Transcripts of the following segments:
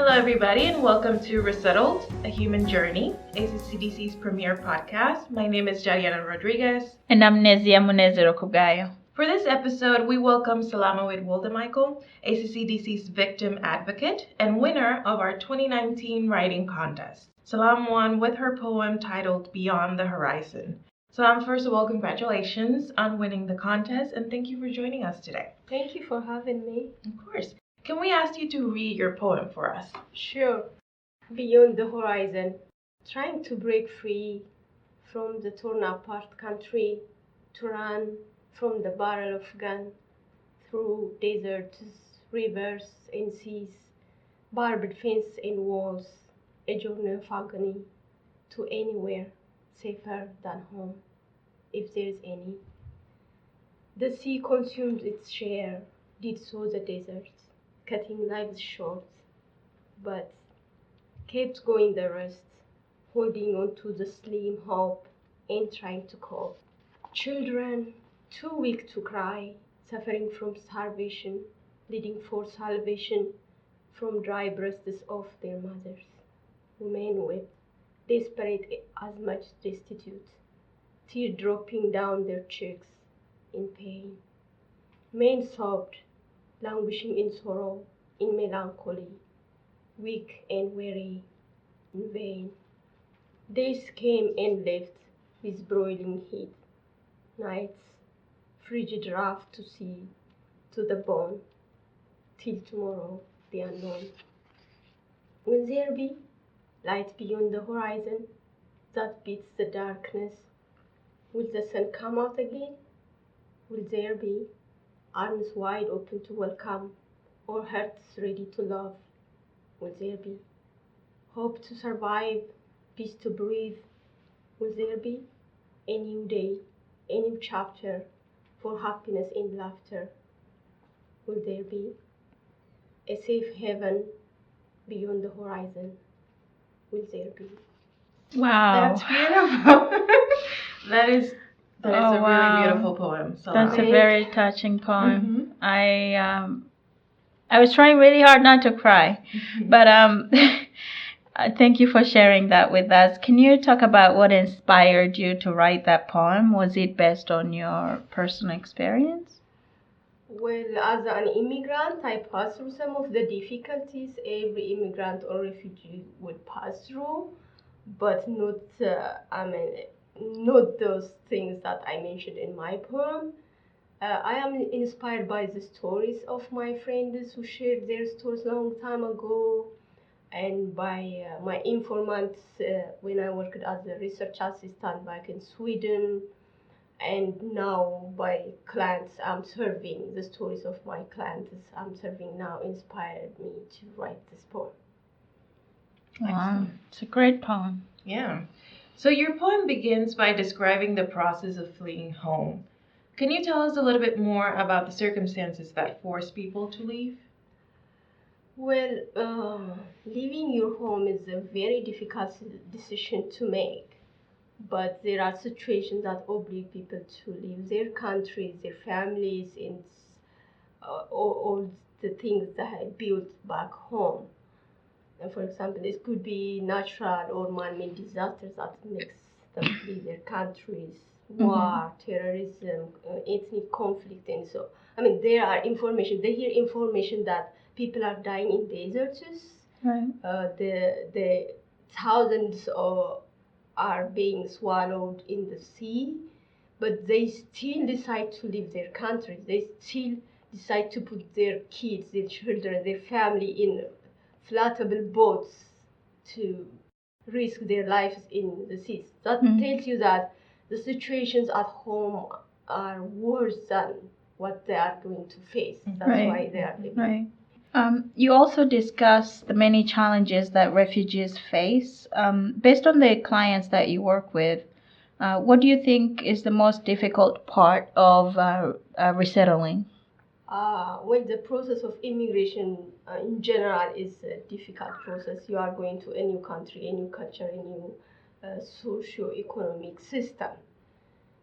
Hello, everybody, and welcome to Resettled, a human journey, ACC DC's premier podcast. My name is Jadiana Rodriguez. And I'm Nezia Munezero Kugayo. For this episode, we welcome Selamawit Woldemichael, ACC DC's victim advocate and winner of our 2019 writing contest. Salam won with her poem titled Beyond the Horizon. Salam, first of all, congratulations on winning the contest, and thank you for joining us today. Thank you for having me. Of course. Can we ask you to read your poem for us? Sure. Beyond the horizon, trying to break free from the torn apart country, to run from the barrel of gun, through deserts, rivers, and seas, barbed fence and walls, a journey of agony, to anywhere safer than home, if there is any. The sea consumed its share, did so the deserts, cutting lives short, but kept going the rest, holding on to the slim hope and trying to cope. Children, too weak to cry, suffering from starvation, pleading for salvation from dry breasts of their mothers. Women wept, desperate as much destitute, tears dropping down their cheeks in pain. Men sobbed, languishing in sorrow, in melancholy, weak and weary, in vain. Days came and left with broiling heat, nights frigid rough to see, to the bone, till tomorrow the unknown. Will there be light beyond the horizon that beats the darkness? Will the sun come out again? Will there be arms wide open to welcome, or hearts ready to love? Will there be hope to survive, peace to breathe? Will there be a new day, a new chapter for happiness and laughter? Will there be a safe haven beyond the horizon? Will there be? Wow. That's beautiful. That is a really beautiful poem. That's a very touching poem. Mm-hmm. I was trying really hard not to cry, but thank you for sharing that with us. Can you talk about what inspired you to write that poem? Was it based on your personal experience? Well, as an immigrant, I passed through some of the difficulties every immigrant or refugee would pass through, but not those things that I mentioned in my poem. I am inspired by the stories of my friends who shared their stories long time ago, and by my informants when I worked as a research assistant back in Sweden, and now by clients I'm serving. The stories of my clients I'm serving now inspired me to write this poem. Wow, it's a great poem. Yeah. So your poem begins by describing the process of fleeing home. Can you tell us a little bit more about the circumstances that force people to leave? Well, leaving your home is a very difficult decision to make, but there are situations that oblige people to leave their countries, their families, and all the things that have built back home. And for example, this could be natural or man-made disasters that makes them leave their countries, war, terrorism, ethnic conflict, and so. I mean, there are information. They hear information that people are dying in deserts. Right. The thousands are being swallowed in the sea, but they still decide to leave their countries. They still decide to put their kids, their children, their family in floatable boats to risk their lives in the seas. That tells you that the situations at home are worse than what they are going to face. That's why they are living. Right. You also discuss the many challenges that refugees face. Based on the clients that you work with, what do you think is the most difficult part of resettling? Well, the process of immigration in general is a difficult process. You are going to a new country, a new culture, a new socio-economic system.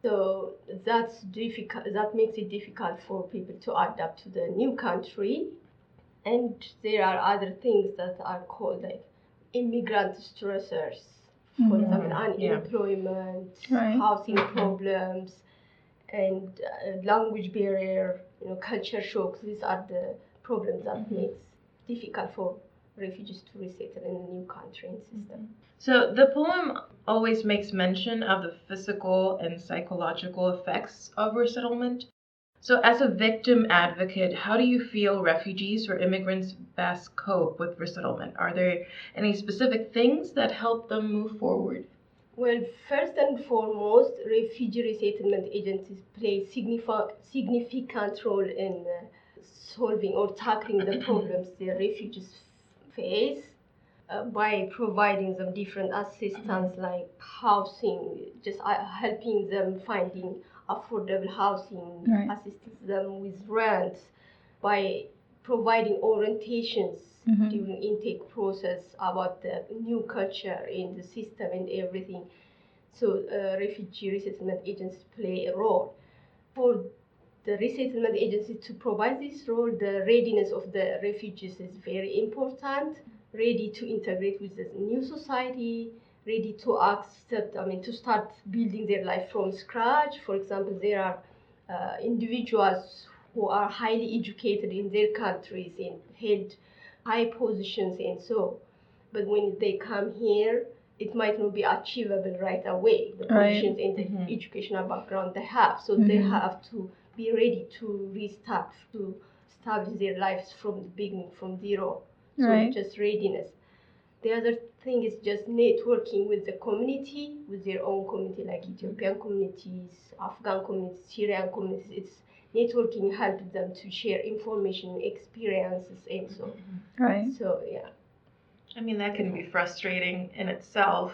So that's difficult. That makes it difficult for people to adapt to the new country. And there are other things that are called like immigrant stressors, for example, unemployment, housing problems, and language barrier, culture shocks. These are the problems that makes difficult for refugees to resettle in a new country and system. So the poem always makes mention of the physical and psychological effects of resettlement. So as a victim advocate, how do you feel refugees or immigrants best cope with resettlement? Are there any specific things that help them move forward? Well, first and foremost, refugee resettlement agencies play significant role in solving or tackling the problems the refugees face by providing them different assistance like housing, just helping them finding affordable housing, assisting them with rent, by providing orientations during intake process about the new culture in the system and everything. So refugee resettlement agencies play a role. For the resettlement agency to provide this role, the readiness of the refugees is very important, ready to integrate with the new society, ready to to start building their life from scratch. For example, there are individuals who are highly educated in their countries and held high positions and so, but when they come here, it might not be achievable right away, the positions and the educational background they have. So they have to be ready to restart, to establish their lives from the beginning, from zero. So just readiness. The other thing is just networking with the community, with their own community, like Ethiopian communities, Afghan communities, Syrian communities. It's networking helps them to share information, experiences, and so. So, yeah. I mean, that can be frustrating in itself,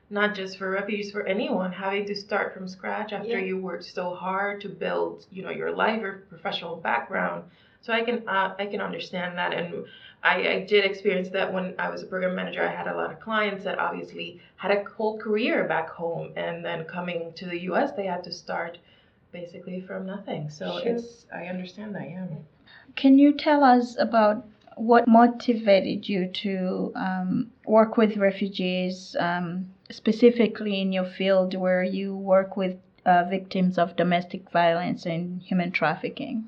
not just for refugees, for anyone having to start from scratch after you worked so hard to build, your life or professional background. So I can understand that, and I did experience that when I was a program manager. I had a lot of clients that obviously had a whole career back home, and then coming to the U.S., they had to start basically from nothing. So I understand that. Yeah. Can you tell us about what motivated you to work with refugees, specifically in your field where you work with victims of domestic violence and human trafficking?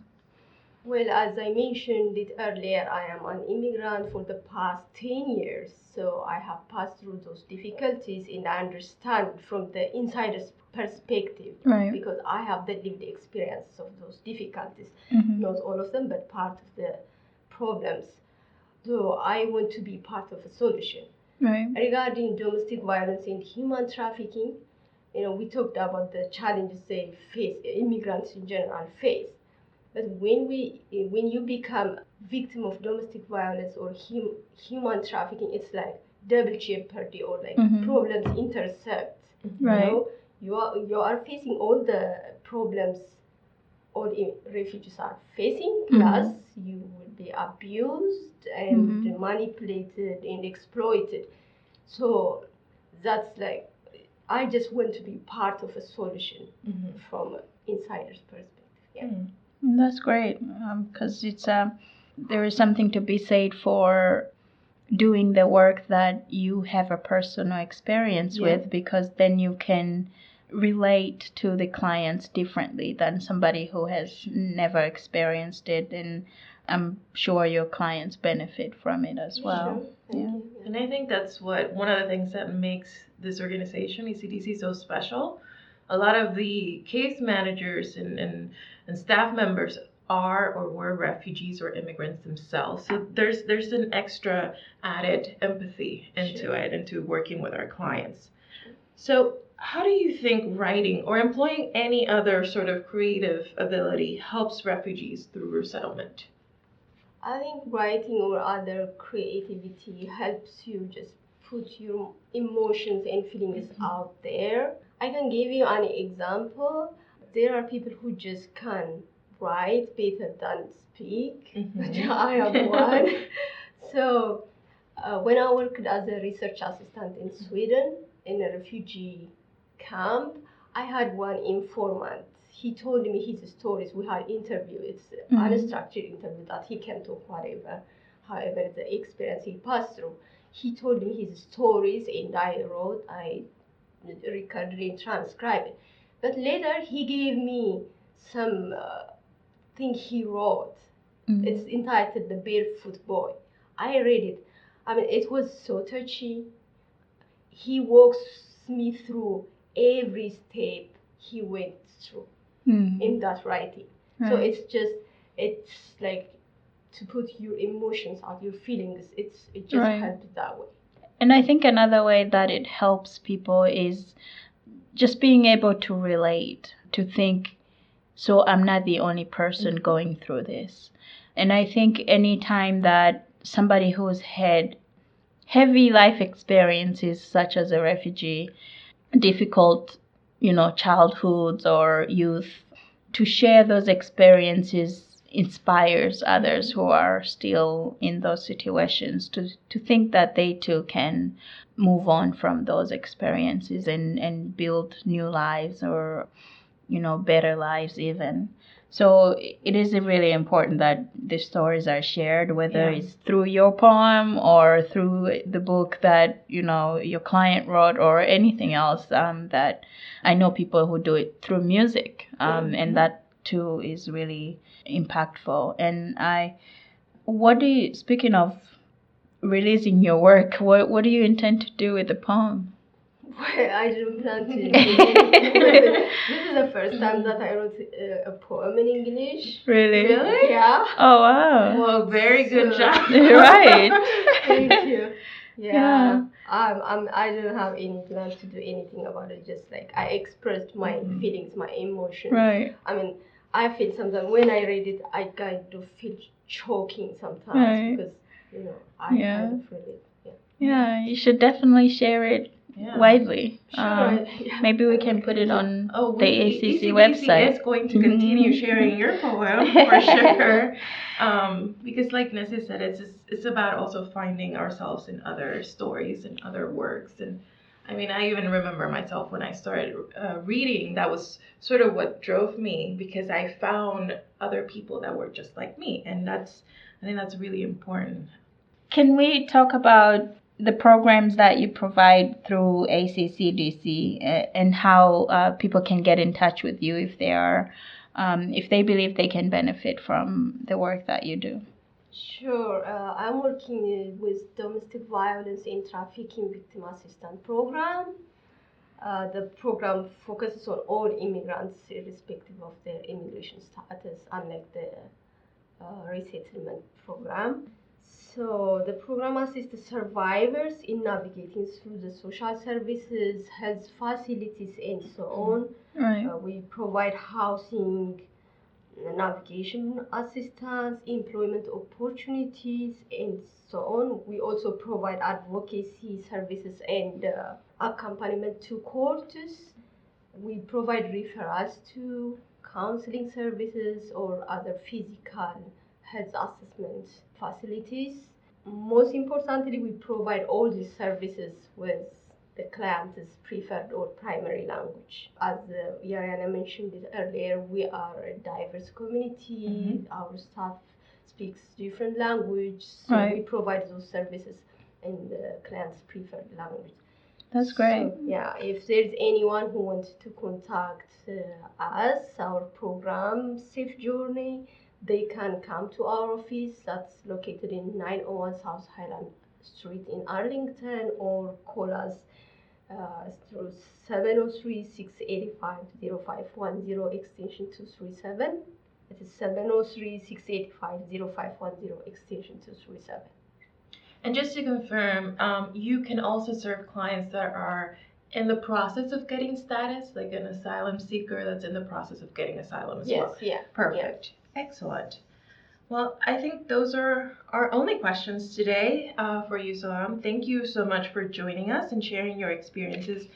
Well, as I mentioned it earlier, I am an immigrant for the past 10 years, so I have passed through those difficulties and I understand from the insider's perspective, because I have the lived experience of those difficulties, not all of them, but part of the problems. So I want to be part of a solution. Regarding domestic violence and human trafficking, we talked about the challenges they face, immigrants in general face. But when you become victim of domestic violence or human trafficking, it's like double jeopardy, or like problems intersect. You are facing all the problems all refugees are facing, plus you will be abused and manipulated and exploited. So that's like, I just want to be part of a solution from an insider's perspective. That's great, because there is something to be said for doing the work that you have a personal experience with, because then you can relate to the clients differently than somebody who has never experienced it, and I'm sure your clients benefit from it as well. And I think that's one of the things that makes this organization, ACDC, so special. A lot of the case managers and staff members are or were refugees or immigrants themselves. So there's an extra added empathy into it, into working with our clients. So how do you think writing or employing any other sort of creative ability helps refugees through resettlement? I think writing or other creativity helps you just put your emotions and feelings out there. I can give you an example. There are people who just can write better than speak. I am one. So when I worked as a research assistant in Sweden in a refugee camp, I had one informant. He told me his stories. We had interview. It's unstructured interview that he can talk whatever. however, the experience he passed through. He told me his stories, and I recorded and transcribed it. But later he gave me some thing he wrote. Mm. It's entitled The Barefoot Boy. I read it. I mean, it was so touchy. He walks me through every step he went through in that writing. Right. So it's like to put your emotions out, your feelings. It just Right. helped that way. And I think another way that it helps people is just being able to relate, to think, so I'm not the only person going through this. And I think anytime that somebody who's had heavy life experiences, such as a refugee, difficult, childhoods or youth, to share those experiences inspires others who are still in those situations to think that they too can move on from those experiences and build new lives or, better lives even. So it is really important that the stories are shared, whether it's through your poem or through the book that, your client wrote or anything else. That I know people who do it through music, and that too is really impactful. And speaking of releasing your work, what do you intend to do with the poem? Well, I didn't plan to do it. This is the first time that I wrote a poem in English. Really? Yeah. Oh, wow. Well, very good job. Right. Thank you. Yeah. I didn't have any plans to do anything about it. Just like I expressed my feelings, my emotions. Right. I mean, I feel sometimes when I read it, I kind of feel choking sometimes Right. because I kind of feel it. Yeah, you should definitely share it widely. Sure. Maybe we can put it on the ACC ACC website. is going to continue sharing your poem for sure. Because like Nessie said, it's about also finding ourselves in other stories and other works. And I mean, I even remember myself when I started reading, that was sort of what drove me, because I found other people that were just like me. And I think that's really important. Can we talk about the programs that you provide through ACC DC and how people can get in touch with you if they believe they can benefit from the work that you do? Sure. I'm working with Domestic Violence and Trafficking Victim Assistance Program. The program focuses on all immigrants, irrespective of their immigration status, unlike the resettlement program. So the program assists survivors in navigating through the social services, health facilities, and so on. Right. We provide housing, navigation assistance, employment opportunities, and so on. We also provide advocacy services and accompaniment to courts. We provide referrals to counseling services or other physical health assessment facilities. Most importantly, we provide all these services with the client's preferred or primary language. As Yariana mentioned it earlier, we are a diverse community. Our staff speaks different language, so we provide those services in the client's preferred language. That's great. So, if there's anyone who wants to contact us, our program, Safe Journey, they can come to our office that's located in 901 South Highland Street in Arlington, or call us through 703-685-0510 extension 237. It is 703-685-0510 extension 237. And just to confirm, you can also serve clients that are in the process of getting status, like an asylum seeker that's in the process of getting asylum as well. Yes, yeah. Perfect. Yeah. Excellent. Well, I think those are our only questions today for you, Salam. Thank you so much for joining us and sharing your experiences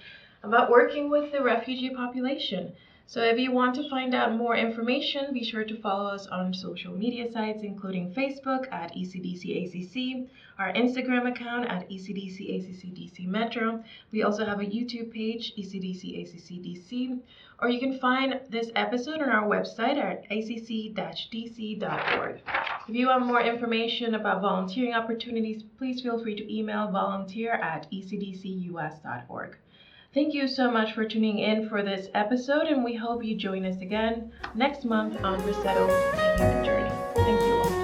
about working with the refugee population. So if you want to find out more information, be sure to follow us on social media sites, including Facebook at ECDCACC, our Instagram account at ECDCACC Metro. We also have a YouTube page, ECDCACC DC, or you can find this episode on our website at acc-dc.org. If you want more information about volunteering opportunities, please feel free to email volunteer@ecdcus.org. Thank you so much for tuning in for this episode, and we hope you join us again next month on Resettled, the Human Journey. Thank you all.